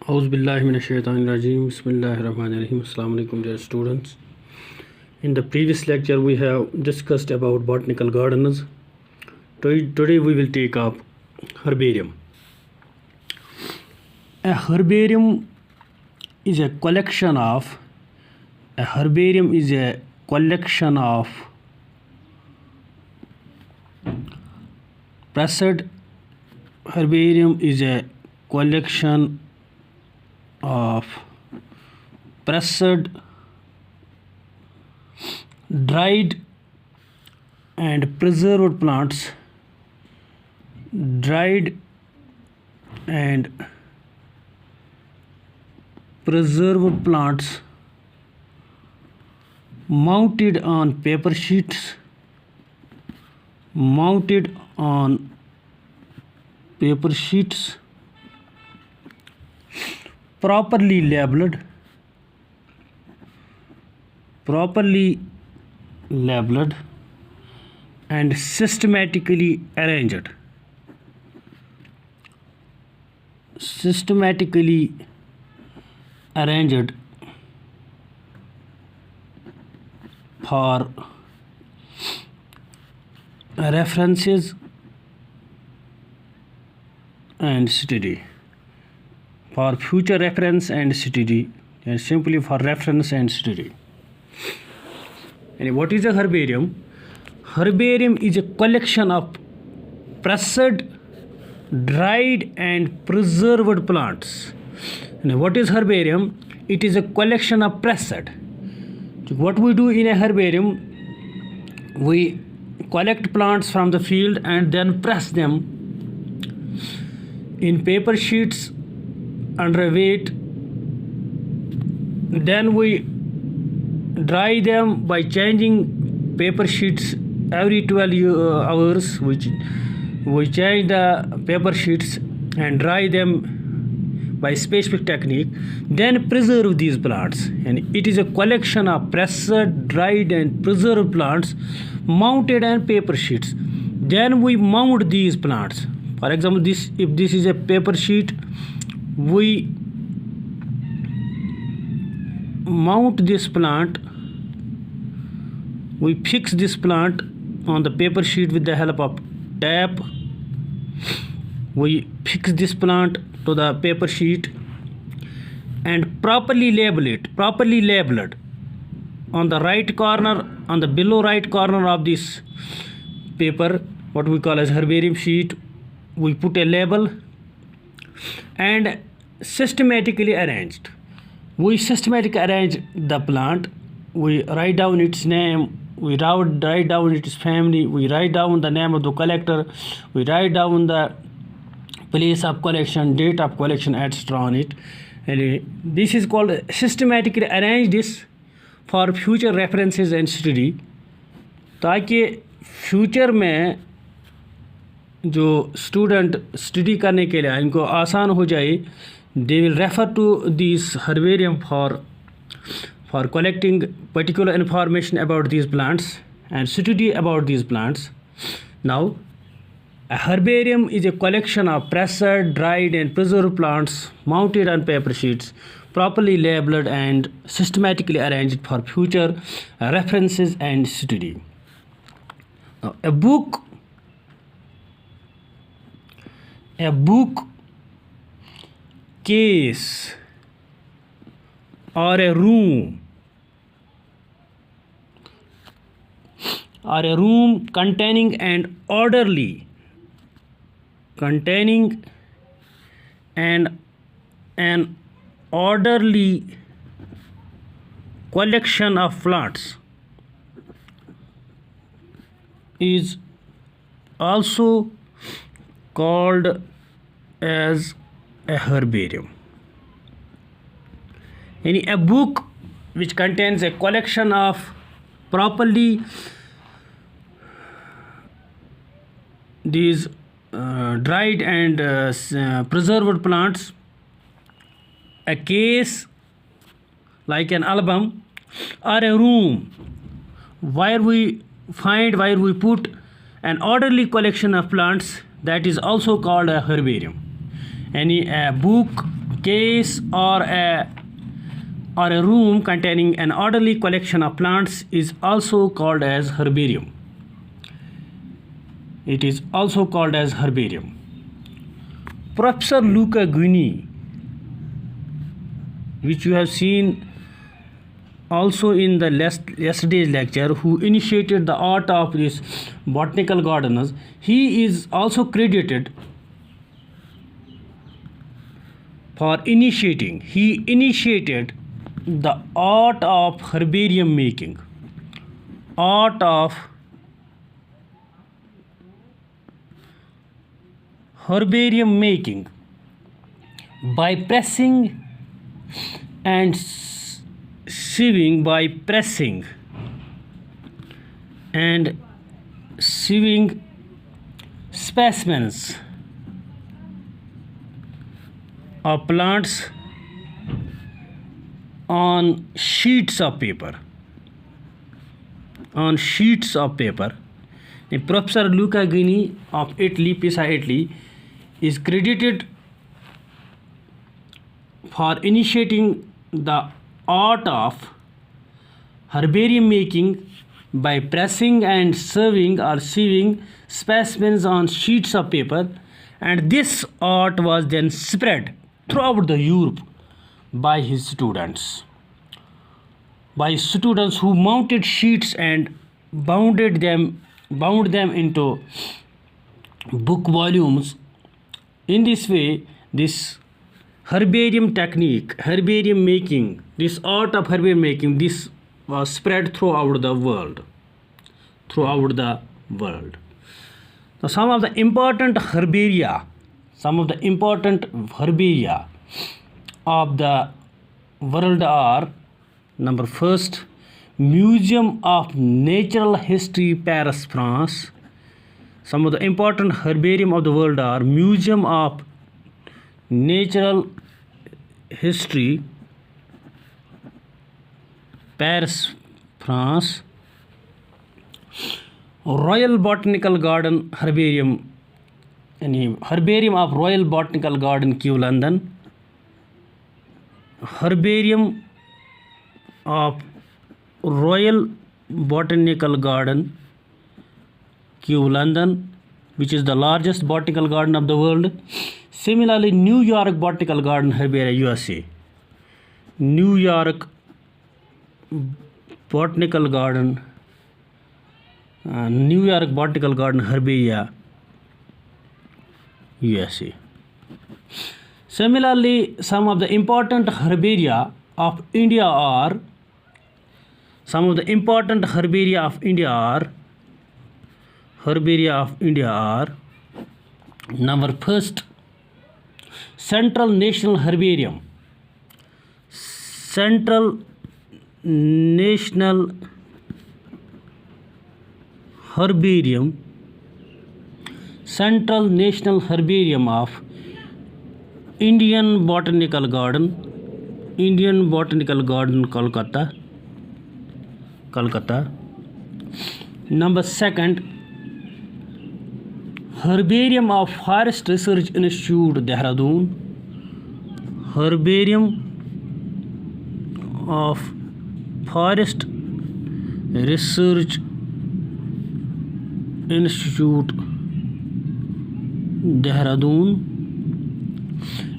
Auzubillahiminash-shaytanir-rajeem. Bismillahir-rahmanir-rahim. Assalamu alaikum, dear students. In the previous lecture, we have discussed about botanical gardens. Today we will take up herbarium. A herbarium is a collection of pressed. Herbarium is a collection of pressed, dried and preserved plants, mounted on paper sheets, properly labeled and systematically arranged for references and study, for future reference and study, and simply for reference and study. And what is a herbarium? Herbarium is a collection of pressed, dried and preserved plants. And what is herbarium? It is a collection of pressed. What we do in a herbarium, we collect plants from the field and then press them in paper sheets under a weight. Then we dry them by changing paper sheets every 12 hours. We change the paper sheets and dry them by specific technique, then preserve these plants. And it is a collection of pressed, dried and preserved plants mounted on paper sheets. Then we mount these plants. For example, if this is a paper sheet, we mount this plant, we fix this plant on the paper sheet with the help of tape. We fix this plant to the paper sheet and properly labeled on the right corner, on the below right corner of this paper, what we call as herbarium sheet. We put a label and systematically arranged. We systematically arrange the plant. We write down its name, we write down its family, we write down the name of the collector, we write down the place of collection, date of collection, etc. on it. And this is called systematically arrange this for future references and study, ताकि future में जो student study करने के लिए इनको आसान हो जाए. They will refer to this herbarium for collecting particular information about these plants and study about these plants. Now, a herbarium is a collection of pressed, dried and preserved plants mounted on paper sheets, properly labeled and systematically arranged for future references and study. Now, a book, case or a room containing an orderly collection of plants is also called as a herbarium. A book which contains a collection of properly these dried and preserved plants, a case like an album, or a room where we put an orderly collection of plants, that is also called a herbarium. A book case or a room containing an orderly collection of plants is also called as herbarium. It is also called as herbarium. Professor Luca Guini, which you have seen also in the yesterday's lecture, who initiated the art of this botanical gardeners, he is also credited for he initiated the art of herbarium making. Art of herbarium making by pressing and sieving, by pressing and sieving specimens of plants on sheets of paper. On sheets of paper. And Professor Luca Guini of Italy, Pisa, Italy, is credited for initiating the art of herbarium making by pressing and serving or sieving specimens on sheets of paper, and this art was then spread throughout the Europe by his students. By students who mounted sheets and bound them into book volumes. In this way, this herbarium technique, herbarium making, this art of herbarium making, this was spread throughout the world. Now, some of the important herbaria of the world are: number first, Museum of Natural History, Paris, France. Some of the important herbarium of the world are Museum of Natural History, Paris, France. Royal Botanical Garden Herbarium, Herbarium of Royal Botanical Garden, Kew, London. Herbarium of Royal Botanical Garden, Kew, London, which is the largest botanical garden of the world. Similarly, New York Botanical Garden Herbaria, USA. New York Botanical Garden, New York Botanical Garden Herbaria, USA. Similarly, some of the important herbaria of India are number first, Central National Herbarium. Central National Herbarium of Indian Botanical Garden, Kolkata. Number second, Herbarium of Forest Research Institute, Dehradun. Herbarium of Forest Research Institute, Dehradun.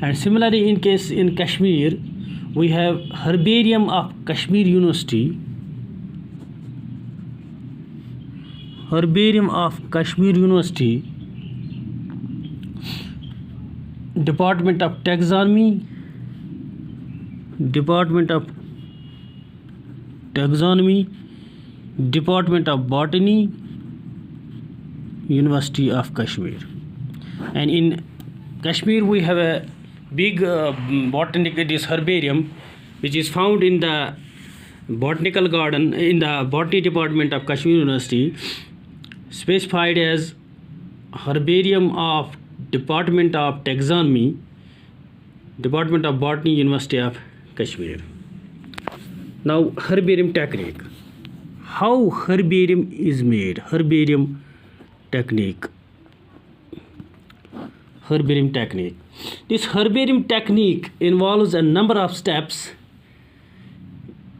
And similarly, in Kashmir, we have Herbarium of Kashmir University. Herbarium of Kashmir University, Department of Taxonomy, Department of Botany, University of Kashmir. And in Kashmir, we have a big this herbarium, which is found in the botanical garden, in the botany department of Kashmir University, specified as Herbarium of Department of Taxonomy, Department of Botany, University of Kashmir. Now, herbarium technique. How herbarium is made? Herbarium technique. herbarium technique. This herbarium technique involves a number of steps.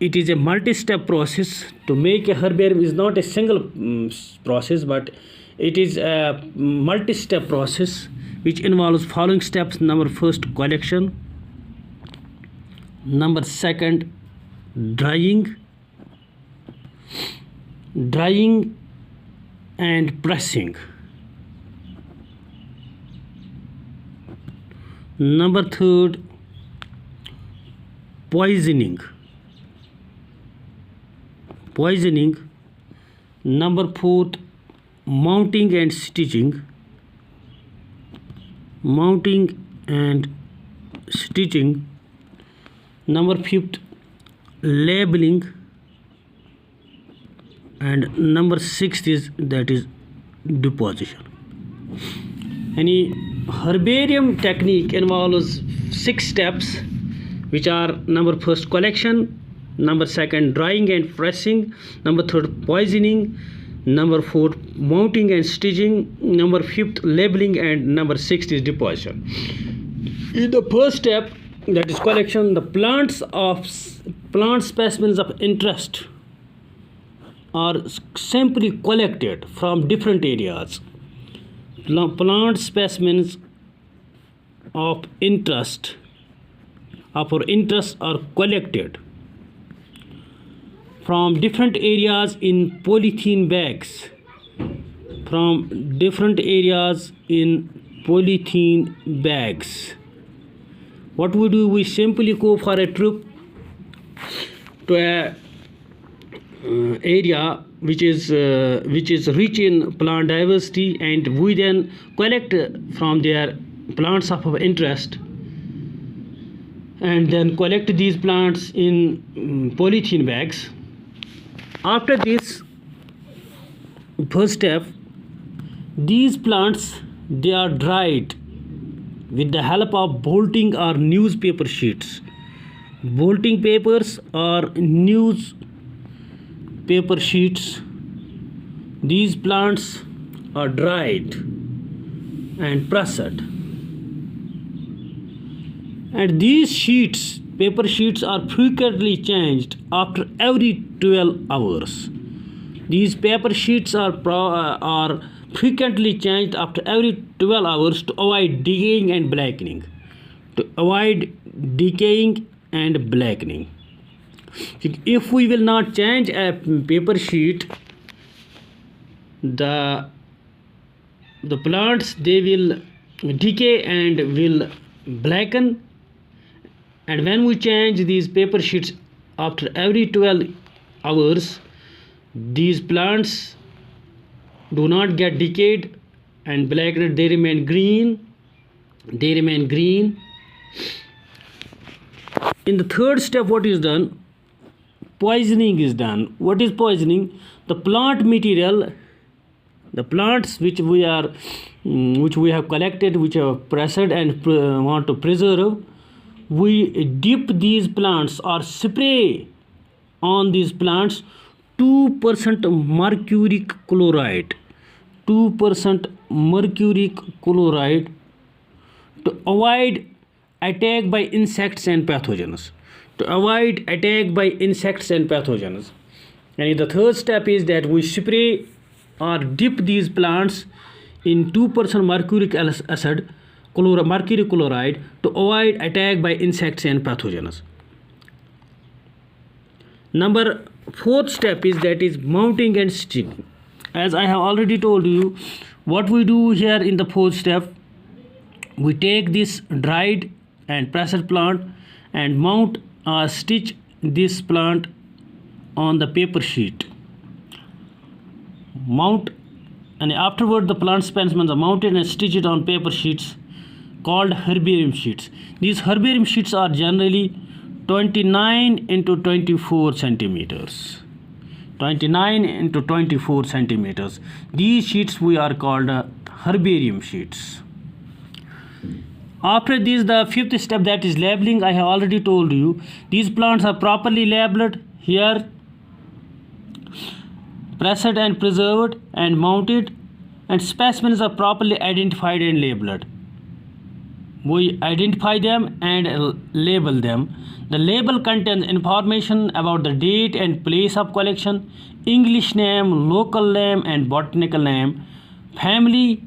It is a multi-step process. To make a herbarium is not a single process, but it is a multi-step process which involves following steps. Number first, collection. Number second, drying and pressing. Number third, poisoning. Number fourth, mounting and stitching. Number fifth, labeling. And number sixth is deposition. Any herbarium technique involves 6 steps, which are number first, collection, number second, drying and pressing, number third, poisoning, number fourth, mounting and stitching, number fifth, labeling, and number sixth is deposition. In the first step, that is collection, the plant specimens of interest are simply collected from different areas. Plant specimens of interest are collected from different areas in polythene bags. What we do, we simply go for a trip to a area which is rich in plant diversity, and we then collect from their plants of our interest, and then collect these plants in polythene bags. After this first step, these plants, they are dried with the help of bolting or newspaper sheets. Bolting papers or newspaper sheets. These plants are dried and pressed, and these paper sheets are frequently changed after every 12 hours. These paper sheets are frequently changed after every 12 hours to avoid decaying and blackening. If we will not change a paper sheet, the plants, they will decay and will blacken. And when we change these paper sheets after every 12 hours, these plants do not get decayed and blackened. They remain green. In the third step, what is done? Poisoning is done. What is poisoning? The plant material, the plants which we have collected, which are pressed and want to preserve, we dip these plants or spray on these plants 2% mercuric chloride to avoid attack by insects and pathogens. And the third step is that we spray or dip these plants in 2% mercury chloride to avoid attack by insects and pathogens. Number fourth step is mounting and stitching. As I have already told you, what we do here in the fourth step, we take this dried and pressed plant and mount or stitch this plant on the paper sheet. And afterward the plant specimens are mounted and stitched on paper sheets called herbarium sheets. These herbarium sheets are generally 29 into 24 centimeters. These sheets we are called herbarium sheets. After this, the fifth step, that is labeling. I have already told you, these plants are properly labeled here, pressed and preserved and mounted, and specimens are properly identified and labeled. we identify them and label them. The label contains information about the date and place of collection, English name, local name and botanical name, family,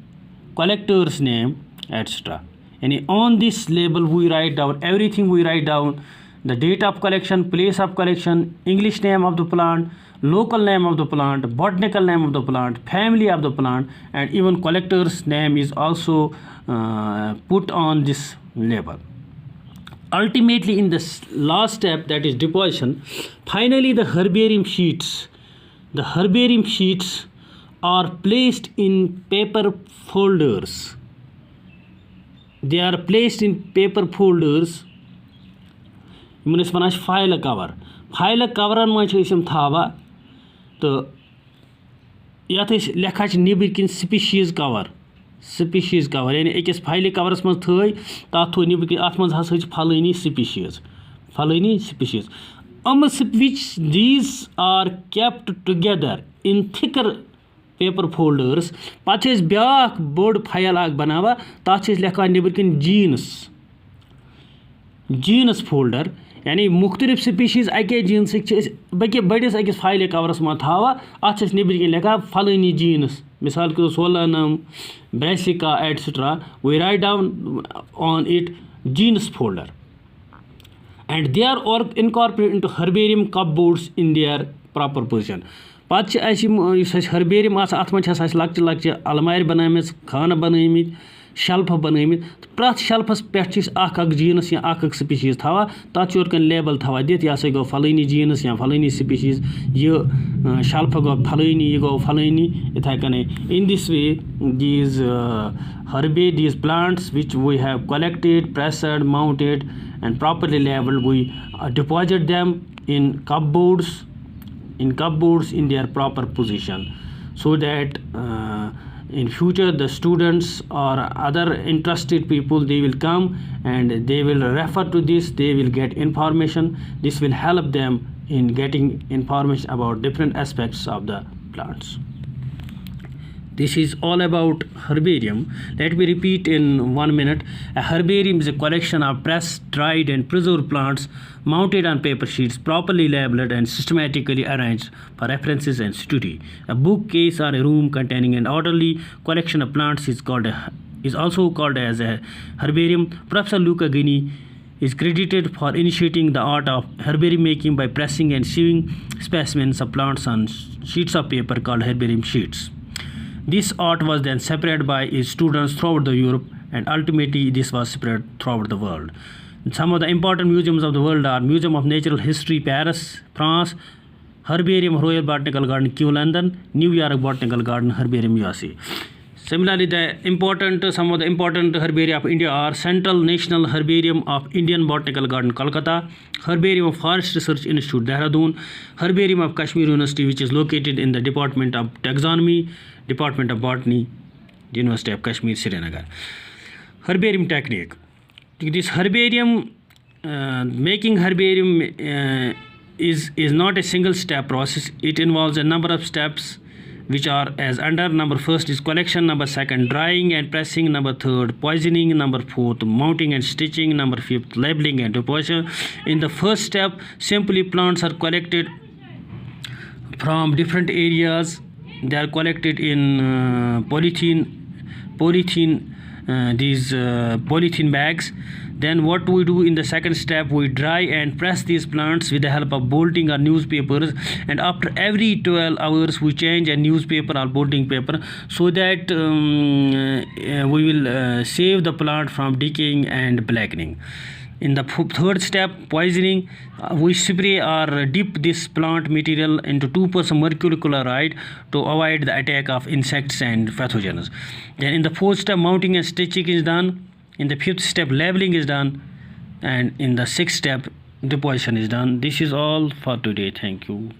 collector's name, etc. And on this label we write down everything. We write down the date of collection, place of collection, English name of the plant, local name of the plant, botanical name of the plant, family of the plant, and even collector's name is also put on this label. Ultimately, in this last step, that is deposition, finally the herbarium sheets are placed in paper folders. They are placed in paper folders. यमन अस वनान file कवरन मं थावा तो यथ लेखा निबर किन स्पीशीज कवर यानी अकिस फाइल कवरस मं थी तथ थो निबर किन अत मं फलानी species which these are kept together in thicker paper folders. पे ब्या बोड़ फाइल बनावा तथ लेखान निबर किन जीनस फोल्डर यानी मुख्तलिफ स्पीशीज अके जीनस बल्कि बड़िस अकिस फाइल कवरस मं थावा अत निबर किन लेखा फलानी जीनस मिसाल के Solanum Brassica etcetera. We write down on it genus folder and they are incorporated into herbarium cupboards in their proper position. Pat herbarium at लक्चे अलमार बनाम खाना बनामित शेल्फ बनामित प्रथ शेल्फस पे जीनस या स्पीशीज थावा तथ लेबल थावा दित यह गो फलानी जीनस या फलानी स्पीशीज यह शेल्फ गो फलानी यह गो फलानी इथे कने. In this way these plants which we have collected, pressed, mounted and properly labeled, we deposit them in cupboards in their proper position, so that in future the students or other interested people, they will come and they will refer to this, they will get information. This will help them in getting information about different aspects of the plants. This is all about herbarium. Let me repeat in 1 minute. A herbarium is a collection of pressed, dried and preserved plants mounted on paper sheets, properly labeled and systematically arranged for references and study. A bookcase or a room containing an orderly collection of plants is also called as a herbarium. Professor Luca Ghini is credited for initiating the art of herbarium making by pressing and sewing specimens of plants on sheets of paper called herbarium sheets. This art was then spread by his students throughout Europe, and ultimately this was spread throughout the world. Some of the important museums of the world are Museum of Natural History, Paris, France, Herbarium Royal Botanical Garden, Kew, London, New York Botanical Garden, Herbarium, USA. Similarly, some of the important herbaria of India are Central National Herbarium of Indian Botanical Garden, Kolkata, Herbarium of Forest Research Institute, Dehradun, Herbarium of Kashmir University, which is located in the Department of Taxonomy, Department of Botany, University of Kashmir, Srinagar. Herbarium technique. This herbarium, making herbarium is not a single step process. It involves a number of steps, which are as under. Number first is collection, number second drying and pressing, number third poisoning, number fourth mounting and stitching, number fifth labeling and deposition. In the first step, simply plants are collected from different areas. They are collected in polythene bags. Then what we do in the second step, we dry and press these plants with the help of bolting or newspapers, and after every 12 hours we change a newspaper or bolting paper, so that we will save the plant from decaying and blackening. In the third step, poisoning, we spray or dip this plant material into 2% mercury chloride to avoid the attack of insects and pathogens. Then in the fourth step, mounting and stitching is done. In the fifth step, labeling is done. And in the sixth step, deposition is done. This is all for today. Thank you.